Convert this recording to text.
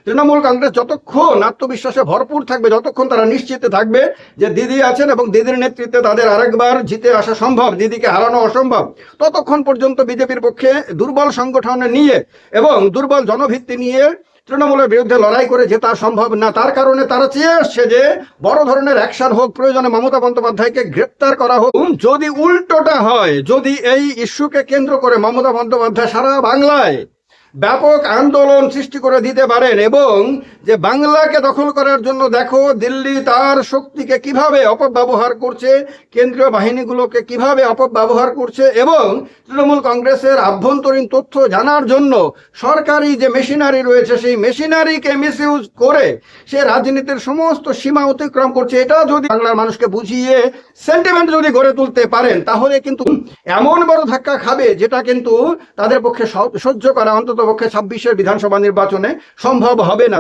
তৃণমূল কংগ্রেস যতক্ষণ আত্মবিশ্বাসে ভরপুর থাকবে, যতক্ষণ তারা নিশ্চিত থাকবে যে দিদি আছেন এবং দিদির নেতৃত্বে তাদের আরেকবার জিতে আসা সম্ভব, দিদিকে হারানো অসম্ভব, ততক্ষণ পর্যন্ত বিজেপির পক্ষে দুর্বল সংগঠন নিয়ে এবং দুর্বল জনভিত্তি নিয়ে তৃণমূলের বিরুদ্ধে লড়াই করে জেতা সম্ভব না। তার কারণে তারা চেয়ে আসছে যে বড় ধরনের অ্যাকশন হোক, প্রয়োজনে মমতা বন্দ্যোপাধ্যায়কে গ্রেপ্তার করা হোক। যদি উল্টোটা হয়, যদি এই ইস্যুকে কেন্দ্র করে মমতা বন্দ্যোপাধ্যায় সারা বাংলায় ব্যাপক আন্দোলন সৃষ্টি করে দিতে পারেন এবং যে বাংলাকে দখল করার জন্য দেখো দিল্লি তার শক্তিকে কিভাবে অপব্যবহার করছে, কেন্দ্রীয় বাহিনীগুলোকে কিভাবে অপব্যবহার করছে এবং তৃণমূল কংগ্রেসের আভ্যন্তরীণ তথ্য জানার জন্য সরকারি যে মেশিনারি রয়েছে সেই মেশিনারিকে মিসইউজ করে সে রাজনীতির সমস্ত সীমা অতিক্রম করছে, এটা যদি বাংলার মানুষকে বুঝিয়ে সেন্টিমেন্ট যদি গড়ে তুলতে পারেন তাহলে কিন্তু এমন বড় ধাক্কা খাবে যেটা কিন্তু তাদের পক্ষে সহ্য করা অন্তত পক্ষে 26-এর বিধানসভা নির্বাচনে সম্ভব হবে না।